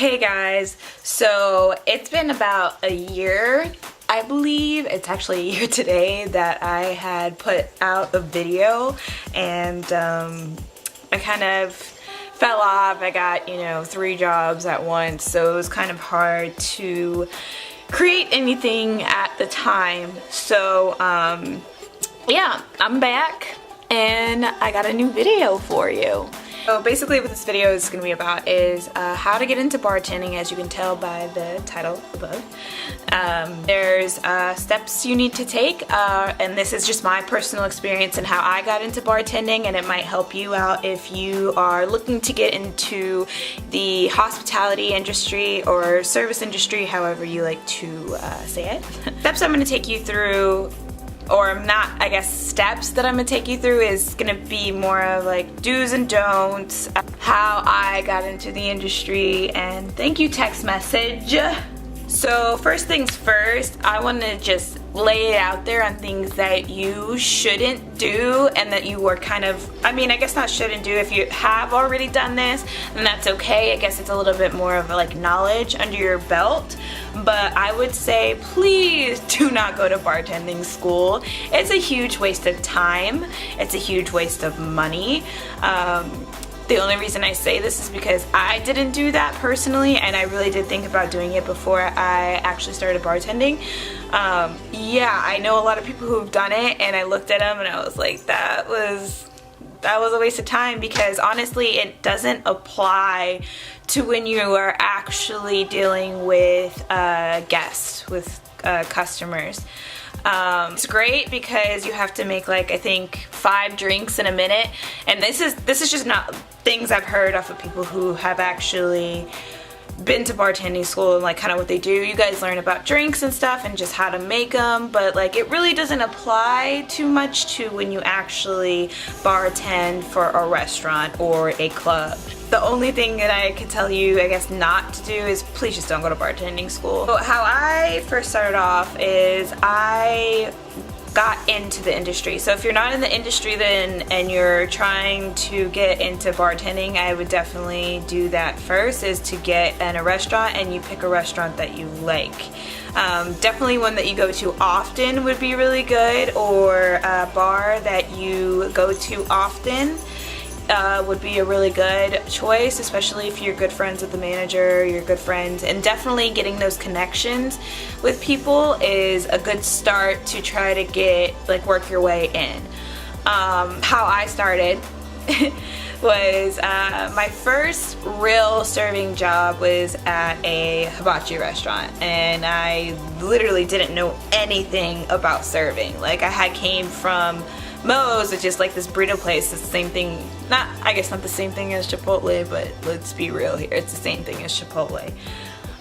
Hey guys, so it's been about a year, I believe, it's actually a year today that I had put out a video, and I kind of fell off. I got, 3 jobs at once, so it was kind of hard to create anything at the time. So yeah, I'm back and I got a new video for you. So basically what this video is going to be about is how to get into bartending, as you can tell by the title above. There's steps you need to take, and this is just my personal experience and how I got into bartending, and it might help you out if you are looking to get into the hospitality industry or service industry, however you like to say it. Steps I'm going to take you through, or not, I guess, steps that I'm gonna take you through is gonna be more of like do's and don'ts, how I got into the industry, and thank you text message. So first things first, I want to just lay it out there on things that you shouldn't do and that you were kind of, I guess not shouldn't do. If you have already done this, then that's okay. I guess it's a little bit more of like knowledge under your belt. But I would say please do not go to bartending school. It's a huge waste of time. It's a huge waste of money. The only reason I say this is because I didn't do that personally, and I really did think about doing it before I actually started bartending. Yeah, I know a lot of people who've done it, and I looked at them and I was like, that was a waste of time, because honestly it doesn't apply to when you are actually dealing with guests, with customers. It's great because you have to make, like, I think 5 drinks in a minute, and this is just not things I've heard off of people who have actually been to bartending school and like kind of what they do. You guys learn about drinks and stuff and just how to make them, but like it really doesn't apply too much to when you actually bartend for a restaurant or a club. The only thing that I can tell you, I guess, not to do is please just don't go to bartending school. So how I first started off is I got into the industry. So if you're not in the industry then and you're trying to get into bartending, I would definitely do that first, is to get in a restaurant, and you pick a restaurant that you like. Definitely one that you go to often would be really good, or a bar that you go to often would be a really good choice, especially if you're good friends with the manager, you're good friends, and definitely getting those connections with people is a good start to try to get, like, work your way in. How I started was my first real serving job was at a hibachi restaurant, and I literally didn't know anything about serving. Like, I came from Moe's, which is like this burrito place. It's the same thing, I guess not the same thing as Chipotle, but let's be real here, it's the same thing as Chipotle.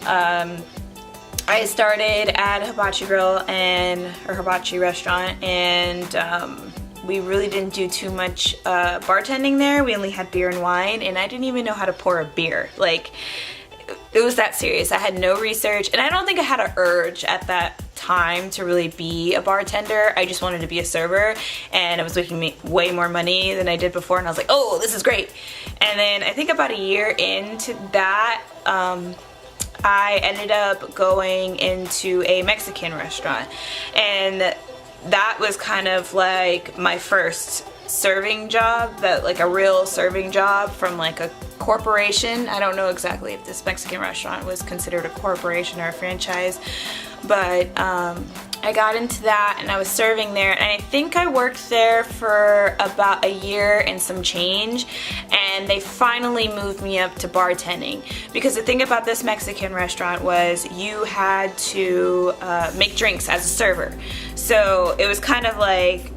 I started at a hibachi grill or hibachi restaurant, and we really didn't do too much bartending there. We only had beer and wine, and I didn't even know how to pour a beer. Like, it was that serious. I had no research, and I don't think I had an urge at that time to really be a bartender. I just wanted to be a server, and I was making me way more money than I did before, and I was like, oh, this is great. And then I think about a year into that, I ended up going into a Mexican restaurant, and that was kind of like my first serving job, like a real serving job from like a corporation. I don't know exactly if this Mexican restaurant was considered a corporation or a franchise, but I got into that and I was serving there, and I think I worked there for about a year and some change, and they finally moved me up to bartending, because the thing about this Mexican restaurant was you had to make drinks as a server. So it was kind of like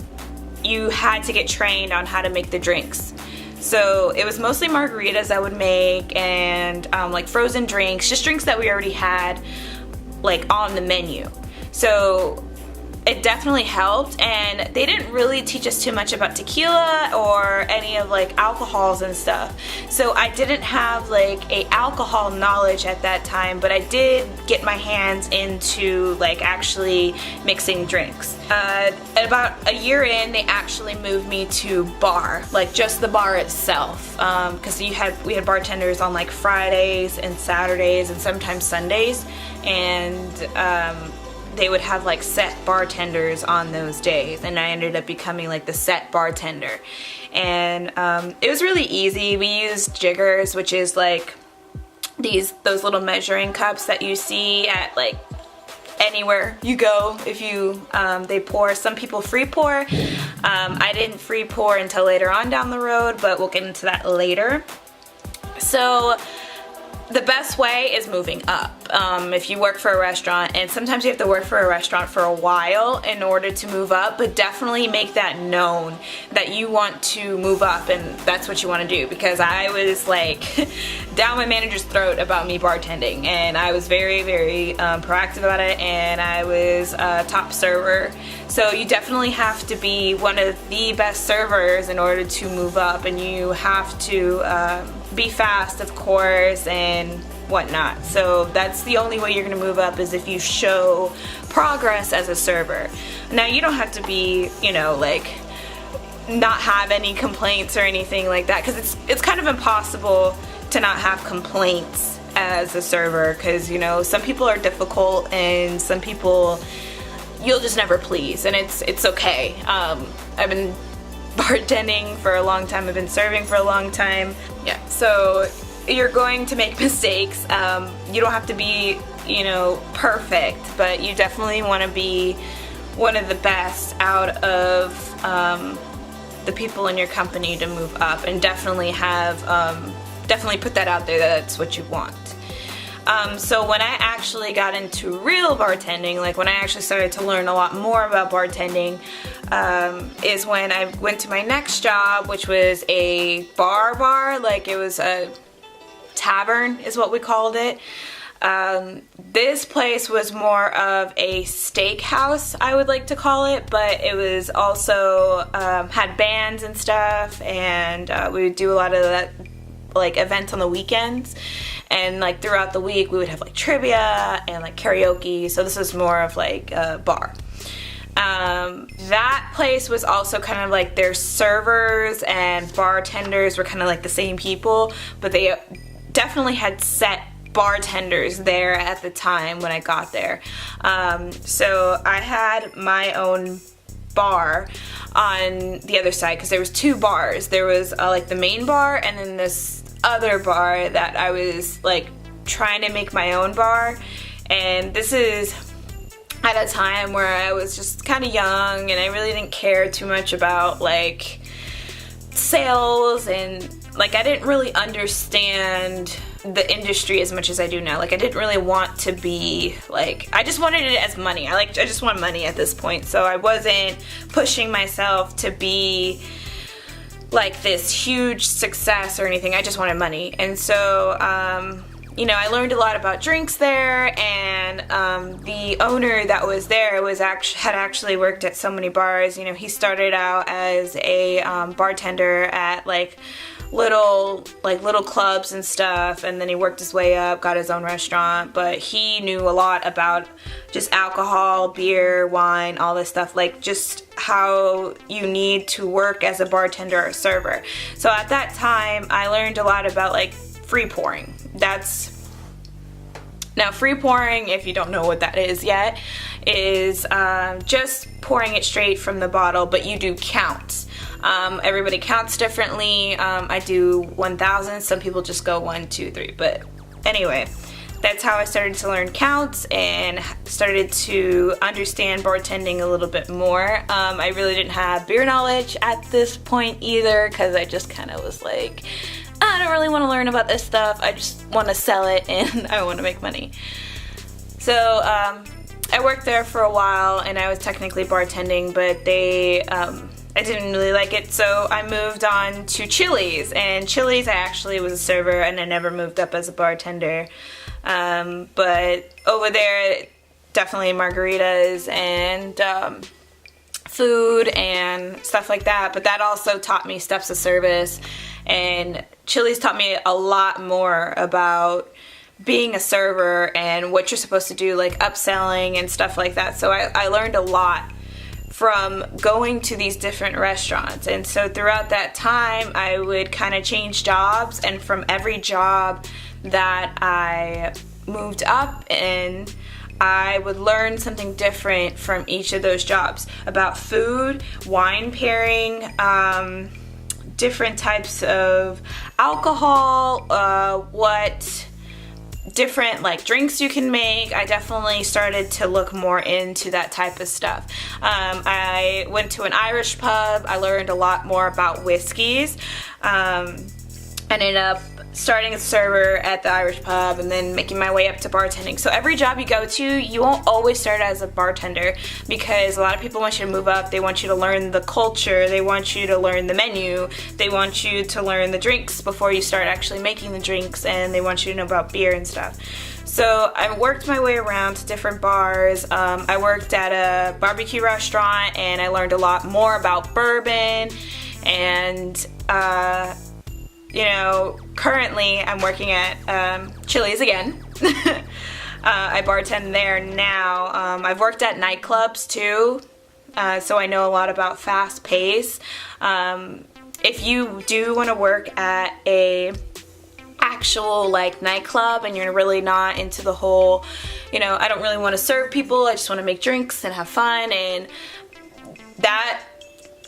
you had to get trained on how to make the drinks. So it was mostly margaritas I would make, and like frozen drinks, just drinks that we already had like on the menu. So it definitely helped, and they didn't really teach us too much about tequila or any of like alcohols and stuff. So I didn't have like a alcohol knowledge at that time, but I did get my hands into like actually mixing drinks. About a year in, they actually moved me to bar, like just the bar itself, because we had bartenders on like Fridays and Saturdays and sometimes Sundays, and they would have like set bartenders on those days, and I ended up becoming like the set bartender. And it was really easy. We used jiggers, which is like those little measuring cups that you see at like anywhere you go. If you they pour, some people free pour. I didn't free pour until later on down the road, but we'll get into that later. So the best way is moving up. If you work for a restaurant, and sometimes you have to work for a restaurant for a while in order to move up, but definitely make that known that you want to move up and that's what you want to do, because I was like down my manager's throat about me bartending, and I was very, very proactive about it, and I was a top server. So you definitely have to be one of the best servers in order to move up, and you have to be fast, of course, and whatnot. So that's the only way you're gonna move up, is if you show progress as a server. Now you don't have to be, you know, like not have any complaints or anything like that, because it's kind of impossible to not have complaints as a server, because you know, some people are difficult and some people you'll just never please, and it's okay. I've been bartending for a long time, I've been serving for a long time. Yeah, so you're going to make mistakes. You don't have to be, you know, perfect, but you definitely want to be one of the best out of the people in your company to move up, and definitely have definitely put that out there that that's what you want. So when I actually got into real bartending, like when I actually started to learn a lot more about bartending, is when I went to my next job, which was a bar, like it was a tavern is what we called it. This place was more of a steakhouse, I would like to call it, but it was also had bands and stuff, and we would do a lot of that, like events on the weekends, and like throughout the week we would have like trivia and like karaoke. So this is more of like a bar. That place was also kind of like their servers and bartenders were kind of like the same people, but they definitely had set bartenders there at the time when I got there. So I had my own bar on the other side, because there was two bars. There was like the main bar, and then this other bar that I was like trying to make my own bar. And this is at a time where I was just kind of young, and I really didn't care too much about like sales, and like I didn't really understand the industry as much as I do now. Like I didn't really want to be like, I just wanted it as money. I just want money at this point. So I wasn't pushing myself to be like this huge success or anything. I just wanted money. And so you know, I learned a lot about drinks there, and the owner that was there had actually worked at so many bars. You know, he started out as a bartender at like little clubs and stuff, and then he worked his way up, got his own restaurant. But he knew a lot about just alcohol, beer, wine, all this stuff, like just how you need to work as a bartender or server. So at that time I learned a lot about like free pouring. Now free pouring, if you don't know what that is yet, is just pouring it straight from the bottle, but you do counts. Everybody counts differently. I do 1,000. Some people just go 1, 2, 3. But anyway, that's how I started to learn counts and started to understand bartending a little bit more. I really didn't have beer knowledge at this point either, because I just kind of was like, I don't really want to learn about this stuff. I just want to sell it and I want to make money. So I worked there for a while, and I was technically bartending, but I didn't really like it, so I moved on to Chili's. And Chili's, I actually was a server, and I never moved up as a bartender. But over there, definitely margaritas and food and stuff like that, but that also taught me steps of service, and Chili's taught me a lot more about being a server and what you're supposed to do, like upselling and stuff like that. So I learned a lot from going to these different restaurants. And so throughout that time I would kind of change jobs, and from every job that I moved up in, I would learn something different from each of those jobs about food, wine pairing, different types of alcohol, what different like drinks you can make. I definitely started to look more into that type of stuff. I went to an Irish pub. I learned a lot more about whiskeys. Ended up starting as a server at the Irish pub and then making my way up to bartending. So every job you go to, you won't always start as a bartender, because a lot of people want you to move up. They want you to learn the culture. They want you to learn the menu. They want you to learn the drinks before you start actually making the drinks, and they want you to know about beer and stuff. So I worked my way around to different bars. I worked at a barbecue restaurant, and I learned a lot more about bourbon. And you know, currently I'm working at Chili's again. I bartend there now. I've worked at nightclubs too, so I know a lot about fast pace. If you do want to work at a actual like nightclub and you're really not into the whole, you know, I don't really want to serve people, I just want to make drinks and have fun, and that,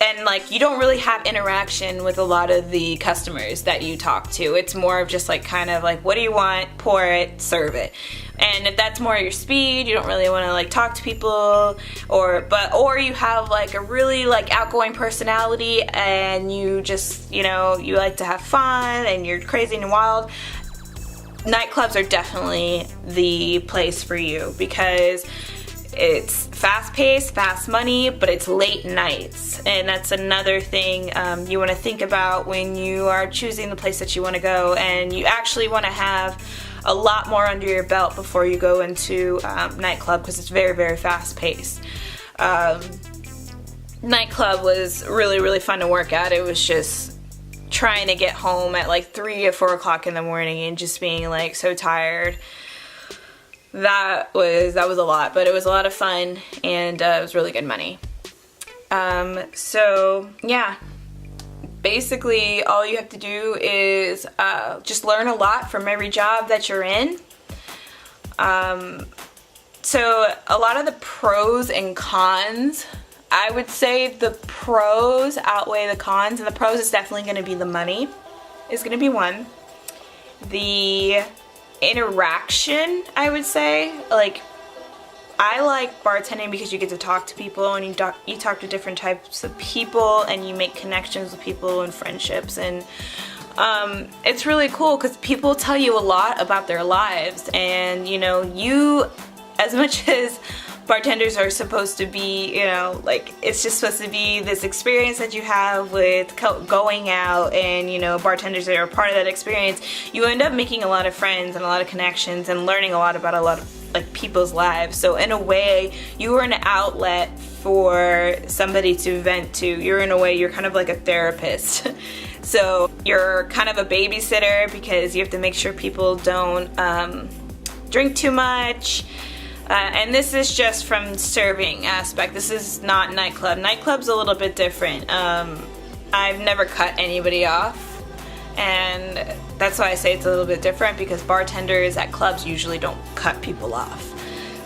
and like you don't really have interaction with a lot of the customers that you talk to. It's more of just like kind of like, what do you want, pour it, serve it. And if that's more your speed, you don't really want to like talk to people, or you have like a really like outgoing personality and you just, you know, you like to have fun and you're crazy and wild, nightclubs are definitely the place for you, because it's fast-paced, fast money, but it's late nights, and that's another thing you want to think about when you are choosing the place that you want to go, and you actually want to have a lot more under your belt before you go into nightclub, because it's very, very fast-paced. Nightclub was really, really fun to work at. It was just trying to get home at like 3 or 4 o'clock in the morning and just being like so tired. That was a lot, but it was a lot of fun, and it was really good money. So yeah, basically all you have to do is just learn a lot from every job that you're in. So a lot of the pros and cons, I would say the pros outweigh the cons, and the pros is definitely going to be the money is going to be one. The interaction, I would say, like I like bartending because you get to talk to people, and you talk to different types of people, and you make connections with people and friendships, and it's really cool because people tell you a lot about their lives, and you know, you, as much as bartenders are supposed to be, you know, like it's just supposed to be this experience that you have with going out, and you know, bartenders that are part of that experience, you end up making a lot of friends and a lot of connections and learning a lot about a lot of like people's lives. So in a way, you are an outlet for somebody to vent to. You're in a way, you're kind of like a therapist. So you're kind of a babysitter because you have to make sure people don't drink too much. And this is just from serving aspect. This is not nightclub. Nightclub's a little bit different. I've never cut anybody off, and that's why I say it's a little bit different, because bartenders at clubs usually don't cut people off.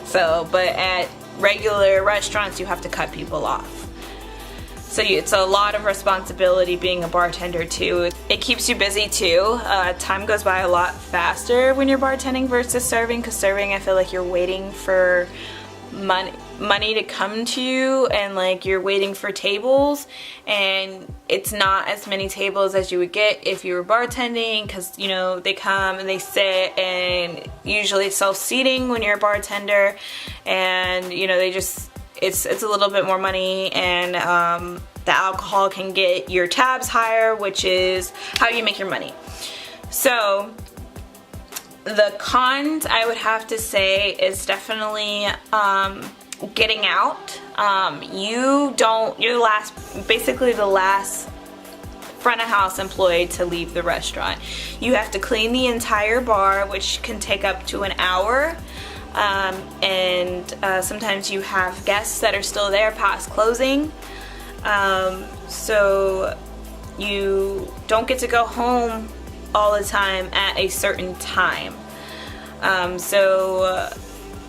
So, but at regular restaurants, you have to cut people off. So it's a lot of responsibility being a bartender too. It keeps you busy too. Time goes by a lot faster when you're bartending versus serving, because serving, I feel like you're waiting for money to come to you, and like you're waiting for tables, and it's not as many tables as you would get if you were bartending, because you know, they come and they sit, and usually it's self-seating when you're a bartender, and you know, they just, it's a little bit more money, and the alcohol can get your tabs higher, which is how you make your money. So The cons, I would have to say, is definitely getting out. You're basically the last front of house employee to leave the restaurant. You have to clean the entire bar, which can take up to an hour. And sometimes you have guests that are still there past closing. So you don't get to go home all the time at a certain time. So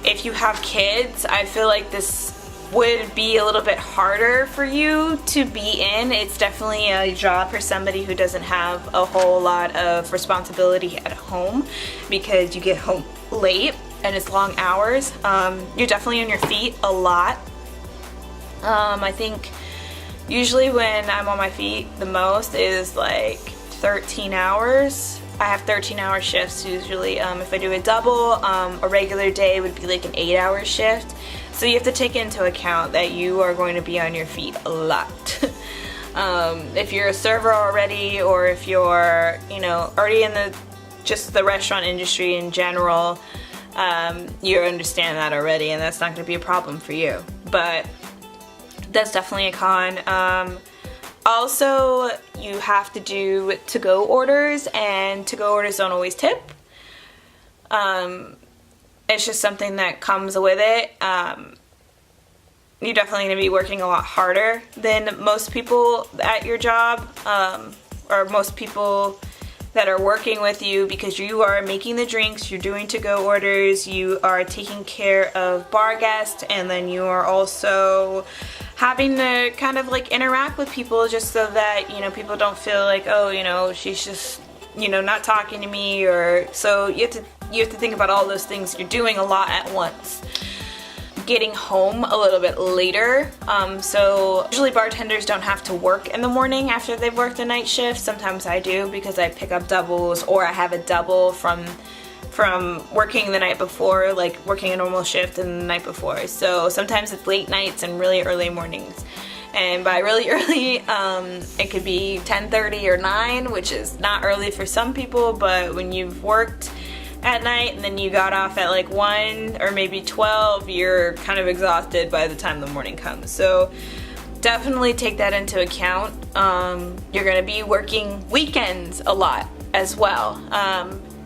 if you have kids, I feel like this would be a little bit harder for you to be in. It's definitely a job for somebody who doesn't have a whole lot of responsibility at home, because you get home late and it's long hours. You're definitely on your feet a lot. I think usually when I'm on my feet the most is like 13 hours. I have 13-hour shifts usually. If I do a double, a regular day would be like an 8-hour shift. So you have to take into account that you are going to be on your feet a lot. If you're a server already, or if you're, already in the restaurant industry in general, you understand that already, and that's not going to be a problem for you. But that's definitely a con. Also, you have to do to-go orders, and to-go orders don't always tip. It's just something that comes with it. You're definitely going to be working a lot harder than most people at your job, or most people that are working with you, because you are making the drinks, you're doing to-go orders, you are taking care of bar guests, and then you are also having to kind of like interact with people, just so that, people don't feel like, oh, she's just, not talking to me, or so you have to think about all those things. You're doing a lot at once. Getting home a little bit later. So usually bartenders don't have to work in the morning after they've worked a night shift. Sometimes I do, because I pick up doubles, or I have a double from working the night before, like working a normal shift and the night before. So sometimes it's late nights and really early mornings. And by really early, it could be 10:30 or 9, which is not early for some people, but when you've worked at night and then you got off at like 1 or maybe 12, you're kind of exhausted by the time the morning comes. So definitely take that into account. You're gonna be working weekends a lot as well.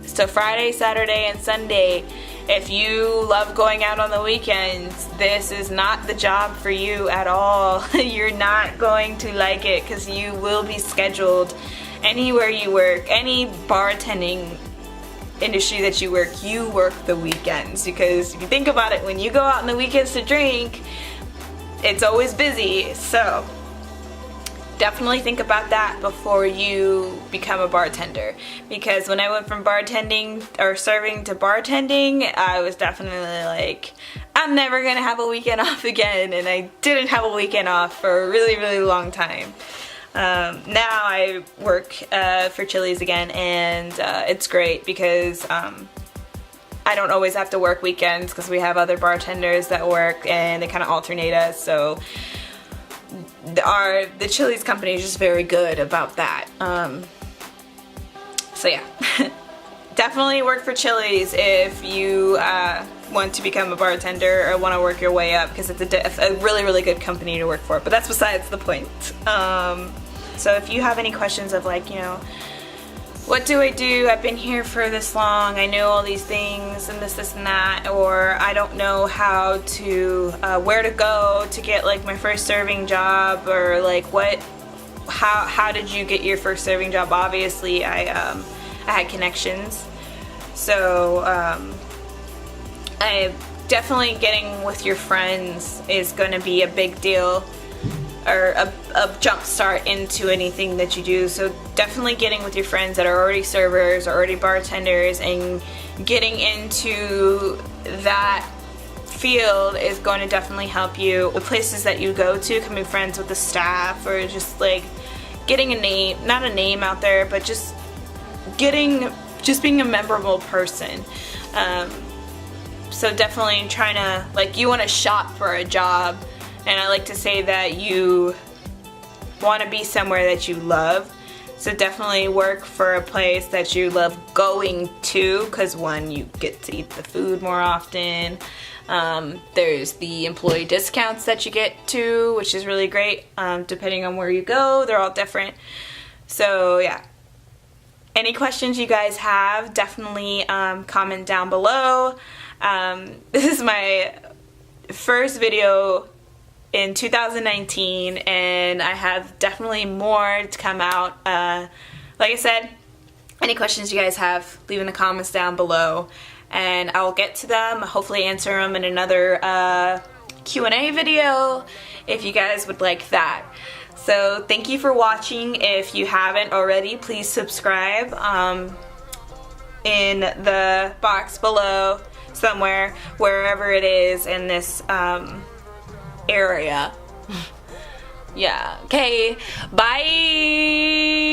So Friday, Saturday, and Sunday, if you love going out on the weekends, this is not the job for you at all. You're not going to like it, because you will be scheduled anywhere you work, any bartending industry that you work the weekends. Because if you think about it, when you go out on the weekends to drink, it's always busy. So definitely think about that before you become a bartender, because when I went from bartending or serving to bartending, I was definitely like, I'm never gonna have a weekend off again, and I didn't have a weekend off for a really, really long time. Now I work for Chili's again, and it's great because I don't always have to work weekends, because we have other bartenders that work and they kind of alternate us. So the Chili's company is just very good about that. So yeah, definitely work for Chili's if you want to become a bartender or want to work your way up, because it's a really, really good company to work for. But that's besides the point. So if you have any questions of like, what do I do? I've been here for this long. I know all these things and this and that, or I don't know how to where to go to get like my first serving job, or like how did you get your first serving job? Obviously, I had connections, so definitely getting with your friends is going to be a big deal, or a jump start into anything that you do. So definitely getting with your friends that are already servers or already bartenders, and getting into that field is going to definitely help you. The places that you go to, becoming friends with the staff, or just like getting a name, not a name out there, but just being a memorable person. So definitely trying to, like, you want to shop for a job, and I like to say that you want to be somewhere that you love. So definitely work for a place that you love going to, because one, you get to eat the food more often. There's the employee discounts that you get to, which is really great, depending on where you go. They're all different. So yeah. Any questions you guys have, definitely comment down below. This is my first video in 2019, and I have definitely more to come out. Like I said, any questions you guys have, leave in the comments down below, and I'll get to them, hopefully answer them in another Q&A video if you guys would like that. So thank you for watching. If you haven't already, please subscribe in the box below somewhere, wherever it is in this area. Yeah, okay, bye!